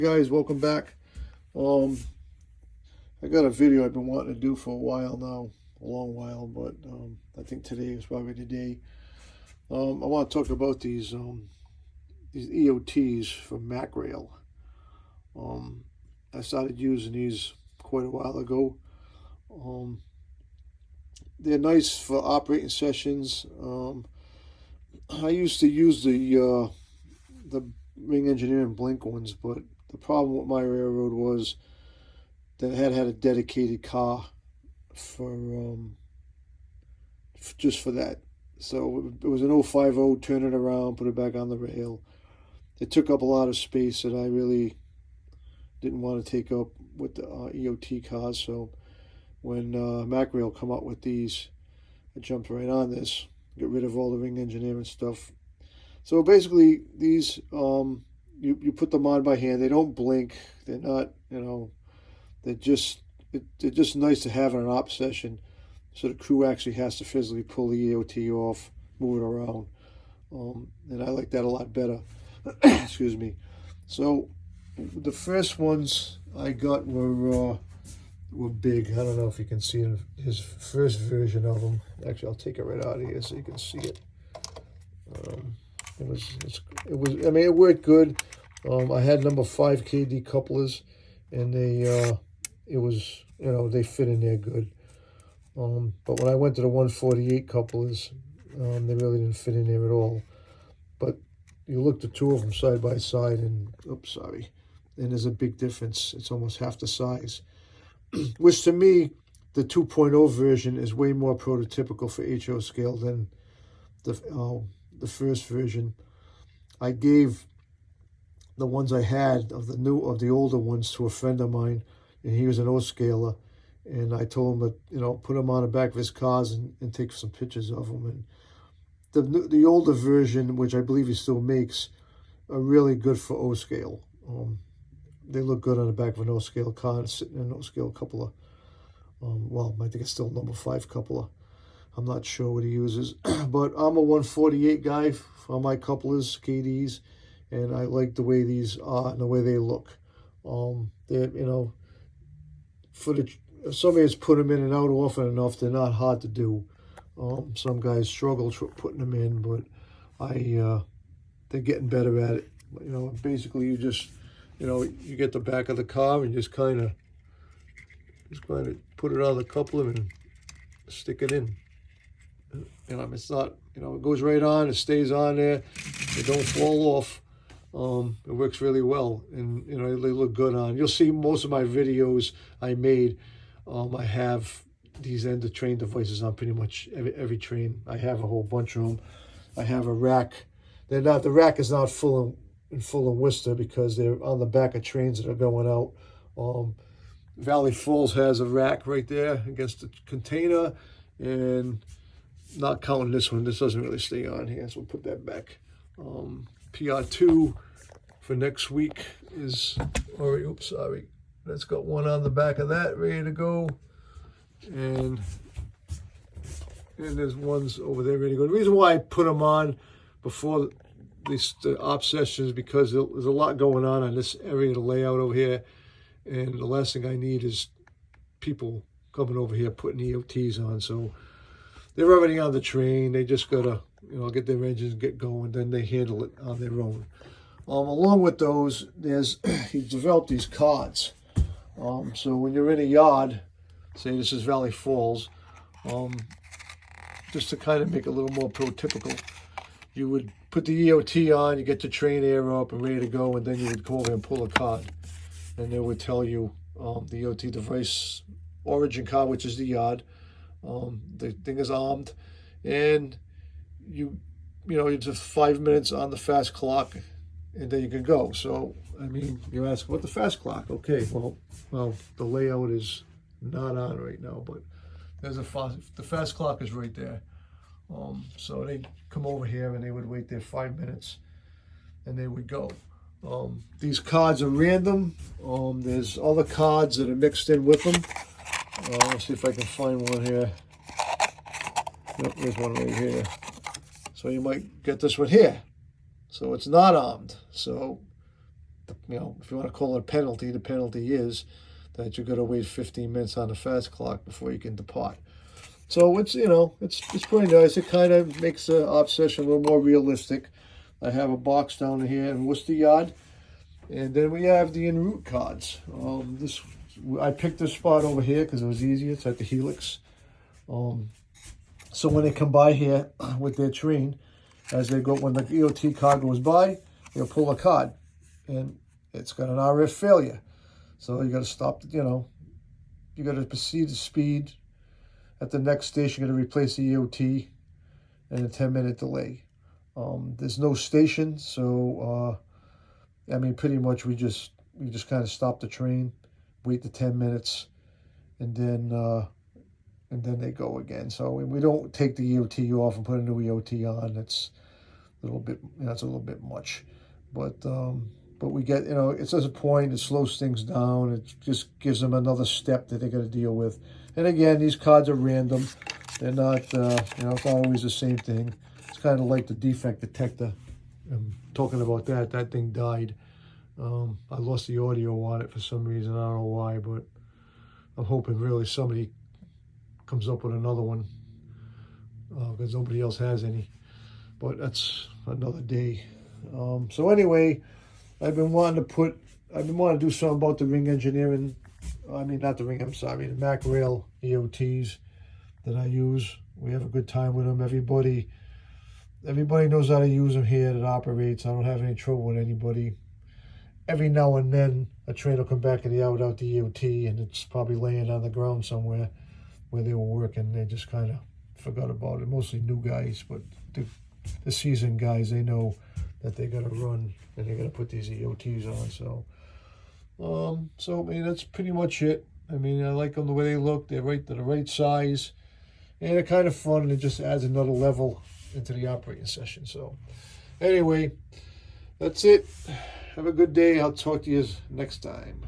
Guys, welcome back. I got a video I've been wanting to do for a while now, a long while, but I think today is probably the day. I want to talk about these EOTs from MACRail. I started using these quite a while ago. They're nice for operating sessions. I used to use the Ring Engineering Blink ones, but the problem with my railroad was that I had a dedicated car for just for that. So it was an 050, turn it around, put it back on the rail. It took up a lot of space that I really didn't want to take up with the EOT cars. So when MACRail come out with these, I jumped right on this, get rid of all the Ring Engineering stuff. So basically these, you put them on by hand. They don't blink. They're not, they're just nice to have in an op session. So the crew actually has to physically pull the EOT off, move it around. And I like that a lot better. Excuse me. So the first ones I got were big. I don't know if you can see his first version of them. Actually, I'll take it right out of here so you can see it. It was. I mean, it worked good. I had number 5 KD couplers, and they fit in there good. But when I went to the 148 couplers, they really didn't fit in there at all. But you look the two of them side by side, and and there's a big difference. It's almost half the size, which to me, the 2.0 version is way more prototypical for HO scale than the first version. I gave the ones I had of the older ones to a friend of mine, and he was an O-scaler, and I told him to put them on the back of his cars and take some pictures of them. And the older version, which I believe he still makes, are really good for O-scale. They look good on the back of an O-scale car, sitting in an O-scale coupler. Well, I think it's still number 5 coupler. I'm not sure what he uses, but I'm a 148 guy for my couplers, KDs, and I like the way these are and the way they look. They're, if somebody has put them in and out often enough, they're not hard to do. Some guys struggle putting them in, but they're getting better at it. Basically you just, you get the back of the car and just kind of put it on the coupler and stick it in. It's not, it goes right on, it stays on there, it don't fall off. It works really well, and they look good on. You'll see most of my videos I made, I have these end of train devices on pretty much every train. I have a whole bunch of them. I have a rack. The rack is not full in Worcester because they're on the back of trains that are going out. Valley Falls has a rack right there against the container, and not counting this one, this doesn't really stay on here, so we'll put that back. PR2 for next week is already, that's got one on the back of that ready to go, and there's ones over there ready to go. The reason why I put them on before the op session is because there's a lot going on this area, the layout over here, and the last thing I need is people coming over here putting EOTs on. So they're already on the train. They just gotta, get their engines, get going, then they handle it on their own. Along with those, he's developed these cards. So when you're in a yard, say this is Valley Falls, just to kind of make it a little more prototypical, you would put the EOT on, you get the train air up and ready to go, and then you would come over and pull a card, and they would tell you the EOT device origin card, which is the yard. The thing is armed, and it's just 5 minutes on the fast clock, and then you can go. So you ask, what the fast clock? Okay, well, the layout is not on right now, but there's the fast clock is right there. So they come over here and they would wait there 5 minutes, and they would go. These cards are random. There's other cards that are mixed in with them. Let's see if I can find one here. Yep, there's one right here. So you might get this one here. So it's not armed. So you know, if you want to call it a penalty, the penalty is that you're going to wait 15 minutes on the fast clock before you can depart. So it's, you know, it's pretty nice. It kind of makes the op session a little more realistic. I have a box down here in Worcester Yard, and then we have the en route cards. I picked this spot over here because it was easier. It's at the Helix. So when they come by here with their train, as they go, when the EOT car goes by, they'll pull a card, and it's got an RF failure. So you got to stop. You know, you got to proceed to speed. At the next station, you're going to replace the EOT and a 10-minute delay. There's no station, so I mean, pretty much we just kind of stop the train, wait the 10 minutes, and then they go again. So we don't take the EOT off and put a new EOT on. It's a little bit, you know, it's a little bit much, but we get, you know, it's at a point, it slows things down. It just gives them another step that they got to deal with. And again, these cards are random. They're not, you know, it's not always the same thing. It's kind of like the defect detector. I'm talking about that. That thing died. I lost the audio on it for some reason. I don't know why, but I'm hoping really somebody comes up with another one because nobody else has any. But that's another day. So anyway, I've been wanting to do something about the ring engineering. I mean, not the ring, I'm sorry, the MACRail EOTs that I use. We have a good time with them. Everybody knows how to use them here that operates. I don't have any trouble with anybody. Every now and then, a train will come back in the hour without the EOT, and it's probably laying on the ground somewhere where they were working. They just kind of forgot about it. Mostly new guys, but the seasoned guys, they know that they got to run and they got to put these EOTs on. So I mean, that's pretty much it. I mean, I like them the way they look. They're the right size, and they're kind of fun, and it just adds another level into the operating session. So anyway, that's it. Have a good day. I'll talk to you next time.